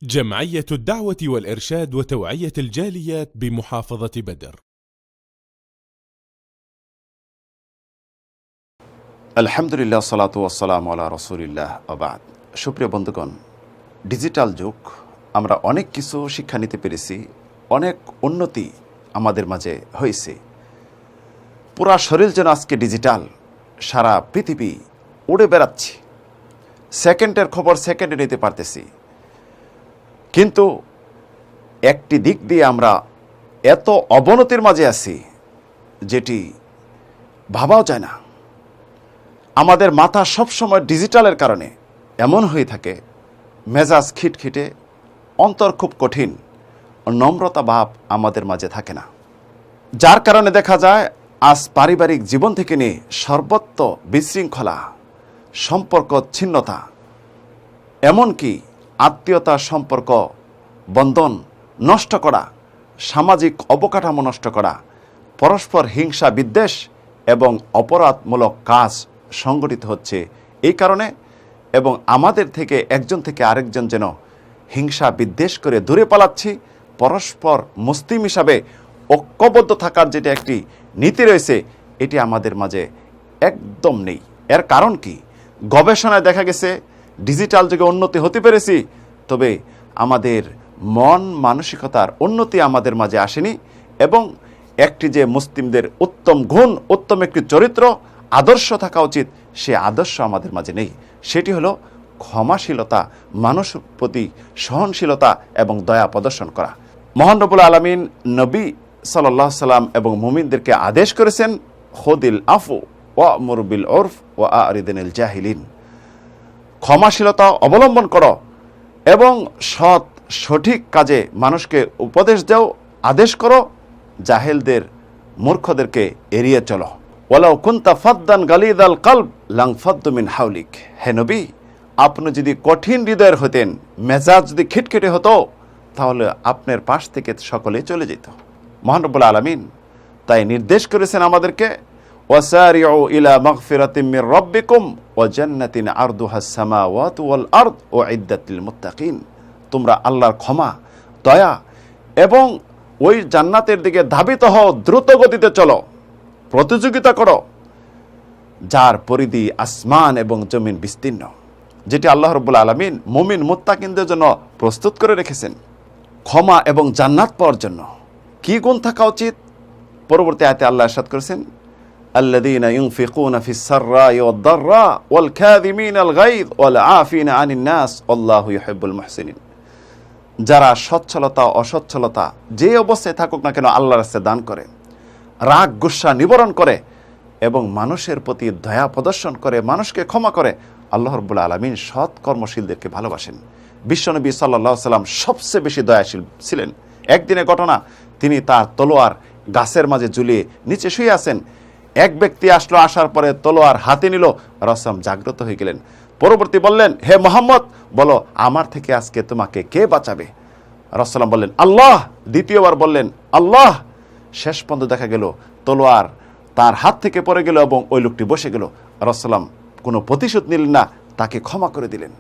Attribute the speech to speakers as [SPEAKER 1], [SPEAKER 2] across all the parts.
[SPEAKER 1] جمعية الدعوة والإرشاد وتوعية الجاليات بمحافظة بدر.
[SPEAKER 2] আলহামদুলিল্লাহ সালাতু ওয়াসসালামু আলা রাসূলিল্লাহ আবাদ। সুপ্রিয় বন্ধুগণ, ডিজিটাল যুগ, আমরা অনেক কিছু শিক্ষা নিতে পেরেছি, অনেক উন্নতি আমাদের মাঝে হয়েছে। পুরা শরীর যেন আজকে ডিজিটাল, সারা পৃথিবী উড়ে বেড়াচ্ছি, সেকেন্ডের খবর সেকেন্ডে নিতে পারতেছি। কিন্তু একটি দিক দিয়ে আমরা এত অবনতির মাঝে আছি যেটি ভাবাও যায় না। আমাদের মাথা সবসময় ডিজিটালের কারণে এমন হয়ে থাকে, মেজাজ খিটখিটে, অন্তর খুব কঠিন, নম্রতা ভাব আমাদের মাঝে থাকে না। যার কারণে দেখা যায় আজ পারিবারিক জীবন থেকে নিয়ে সর্বত্র বিশৃঙ্খলা, সম্পর্ক ছিন্নতা, এমনকি আত্মীয়তার সম্পর্ক বন্ধন নষ্ট করা, সামাজিক অবকাঠামো নষ্ট করা, পরস্পর হিংসা বিদ্বেষ এবং অপরাধমূলক কাজ সংগঠিত হচ্ছে এই কারণে। এবং আমাদের থেকে একজন থেকে আরেকজন যেন হিংসা বিদ্বেষ করে দূরে পালাচ্ছি। পরস্পর মুসলিম হিসাবে ঐক্যবদ্ধ থাকার যেটা একটি নীতি রয়েছে, এটি আমাদের মাঝে একদম নেই। এর কারণ কি? গবেষণায় দেখা গেছে ডিজিটাল যুগে উন্নতি হতে পেরেছি, তবে আমাদের মন মানসিকতার উন্নতি আমাদের মাঝে আসেনি। এবং একটি যে মুসলিমদের উত্তম গুণ, উত্তম একটি চরিত্র, আদর্শ থাকা উচিত, সে আদর্শ আমাদের মাঝে নেই। সেটি হলো ক্ষমাশীলতা, মানুষের প্রতি সহনশীলতা এবং দয়া প্রদর্শন করা। মহান রব্বুল আলামিন নবী সাল্লাল্লাহু আলাইহি সাল্লাম এবং মুমিনদেরকে আদেশ করেছেন, খুদিল আফু ওয়া'মুর বিল উরফ ওয়া আ'রিদিনিল জাহিলিন, ক্ষমাশীলতা অবলম্বন করো এবং সৎ সঠিক কাজে মানুষকে উপদেশ দাও, আদেশ করো, জাহেলদের মূর্খদেরকে এড়িয়ে চলো। ওয়ালাউ কুনতা ফাদ্দান গালিদাল কলব লাংফাদ্দু মিন হাওলিক। হে নবী, আপনি যদি কঠিন হৃদয়ের হতেন, মেজাজ যদি খিটখিটে হতো, তাহলে আপনার পাশ থেকে সকলে চলে যেত। মহান রব্বুল আলামিন তাই নির্দেশ করেছেন আমাদেরকে, ওয়াসারিউ ইলা মাগফিরাতিম মির রাব্বিকুম ওয়া জান্নাতিন আরদুহাস সামাওয়াতু ওয়াল আরদ উইদ্দাত লিল মুত্তাকিন। তোমরা আল্লাহর ক্ষমা, দয়া এবং ওই জান্নাতের দিকে ধাবিত হও, দ্রুত গতিতে চলো, প্রতিযোগিতা করো, যার পরিধি আসমান এবং জমিন বিস্তীর্ণ, যেটি আল্লাহ রাব্বুল আলামিন মুমিন মুত্তাকিনদের জন্য প্রস্তুত করে রেখেছেন। ক্ষমা এবং জান্নাত পাওয়ার জন্য কি গুণ থাকা উচিত? পরবর্তী আয়াতে আল্লাহ ইরশাদ করেছেন, আল্লাযীনা ইউনফিকুনা ফিস সাররাই ওয়াদ দাররা ওয়াল কাযিমিনাল গায়য ওয়াল আফিনা আনিন নাস আল্লাহু ইউহিব্বুল মুহসিনিন। যারা সচ্ছলতা অসচ্ছলতা যে অবস্থায় থাকুক না কেন আল্লাহর রাস্তায় দান করে, রাগ গুসা নিবারণ করে এবং মানুষের প্রতি দয়া প্রদর্শন করে, মানুষকে ক্ষমা করে, আল্লাহ রাব্বুল আলামিন সৎ কর্মশীলদেরকে ভালোবাসেন। বিশ্বনবী সাল্লাল্লাহু আলাইহি সাল্লাম সবচেয়ে বেশি দয়াশীল ছিলেন। একদিনের ঘটনা, তিনি তার তলোয়ার গাছের মাঝে ঝুলিয়ে নিচে শুয়ে আছেন। এক ব্যক্তি আসলো, আসার পরে তলোয়ার হাতে নিল, রাসূল জাগ্রত হয়ে গেলেন। পরবর্তী বললেন, হে মুহাম্মদ, বলো আমার থেকে আজকে তোমাকে কে বাঁচাবে? রাসূল বললেন, আল্লাহ। দ্বিতীয়বার বললেন, আল্লাহ। শেষ পর্যন্ত দেখা গেল তলোয়ার তার হাত থেকে পড়ে গেল এবং ওই লোকটি বসে গেল। রাসূল কোনো প্রতিশোধ নিলেন না, তাকে ক্ষমা করে দিলেন।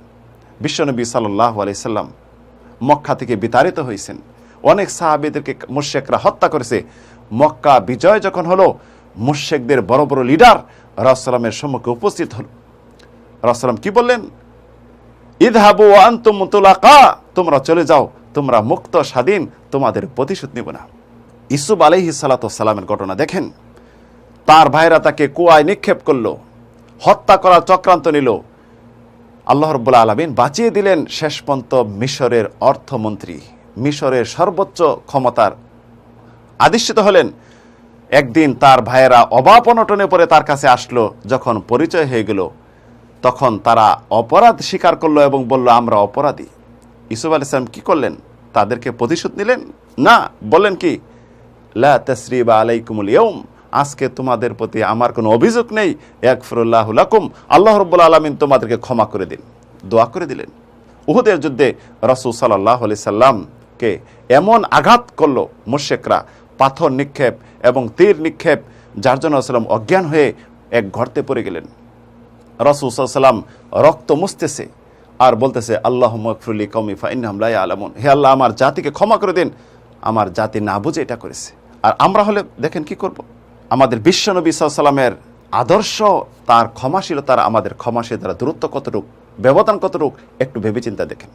[SPEAKER 2] বিশ্বনবী সাল্লাল্লাহু আলাইহি সাল্লাম মক্কা থেকে বিতাড়িত হয়েছেন। অনেক সাহাবীদেরকে মুশরিকরা হত্যা করেছে। মক্কা বিজয় যখন হলো, মুশরিকদের বড় বড় লিডার রাসূলের সম্মুখে উপস্থিত হল। রাসূল কি বললেন? ইযহাবু ওয়া আনতুম মুতলাকা, তোমরা চলে যাও, তোমরা মুক্ত স্বাধীন, তোমাদের প্রতিশোধ নিব না। ইউসুফ আলাইহিস সালাতু ওয়াস সালামের ঘটনা দেখেন। তার ভাইরা তাকে কুয়ায় নিক্ষেপ করলো, হত্যা করার চক্রান্ত নিল। আল্লাহ রাব্বুল আলামিন বাঁচিয়ে দিলেন। শেষ পর্যন্ত মিশরের অর্থমন্ত্রী, মিশরের সর্বোচ্চ ক্ষমতার আদিষ্ঠিত হলেন। একদিন তার ভাইয়েরা অভাব অনটনে পড়ে তার কাছে আসলো। যখন পরিচয় হয়ে গেল, তখন তারা অপরাধ স্বীকার করলো এবং বলল, আমরা অপরাধী। ইউসুফ আলাইহিস সালাম কি করলেন? তাদেরকে প্রতিশোধ নিলেন না, বললেন কি, লা তাসরিবা আলাইকুমুল ইয়াউম, আজকে তোমাদের প্রতি আমার কোনো অভিযোগ নেই, ইয়াগফিরুল্লাহু লাকুম, আল্লাহ রাব্বুল আলামিন তোমাদেরকে ক্ষমা করে দিন। দোয়া করে দিলেন। উহুদের যুদ্ধে রাসূল সাল্লাল্লাহু আলাইহি সাল্লামকে এমন আঘাত করলো মুশরিকরা, পাথর নিক্ষেপ এবং তীর নিক্ষেপ, যার জন্য রাসূল অজ্ঞান হয়ে এক গর্তে পড়ে গেলেন। রাসূল সাল্লাল্লাহু আলাইহি সাল্লাম রক্ত মুছতেছে, আর বলতেছে আল্লাহুম্মা গফিরলি কওমি ফাইন্নাহুম লা ইয়ালামুন, হে আল্লাহ আমার জাতিকে ক্ষমা করে দিন, আমার জাতি না বুঝে এটা করেছে। আর আমরা হলে দেখেন কি করব। আমাদের বিশ্বনবী সাল্লাল্লাহু আলাইহি ওয়াসাল্লামের আদর্শ, তার ক্ষমাশীলতার আমাদের ক্ষমাশীলতার দূরত্ব কতটুক, ব্যবধান কতটুক, একটু ভেবেচিন্তা দেখেন।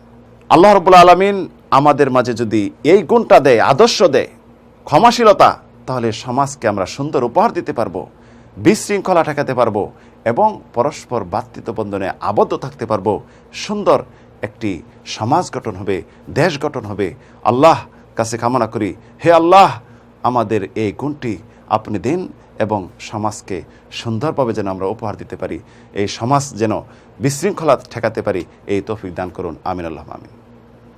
[SPEAKER 2] আল্লাহ রাব্বুল আলামিন আমাদের মাঝে যদি এই গুণটা দেয়, আদর্শ দেয়, ক্ষমাশীলতা, তাহলে সমাজকে আমরা সুন্দর উপহার দিতে পারবো, বিশৃঙ্খলা ঠেকাতে পারবো এবং পরস্পর ভ্রাতৃত্ববন্ধনে আবদ্ধ থাকতে পারবো। সুন্দর একটি সমাজ গঠন হবে, দেশ গঠন হবে। আল্লাহ কাছে কামনা করি, হে আল্লাহ আমাদের এই গুণটি আপনি দিন এবং সমাজকে সুন্দরভাবে যেন আমরা উপহার দিতে পারি, এই সমাজ যেন বিশৃঙ্খলা ঠেকাতে পারি, এই তৌফিক দান করুন। আমিন আল্লাহ আমিন।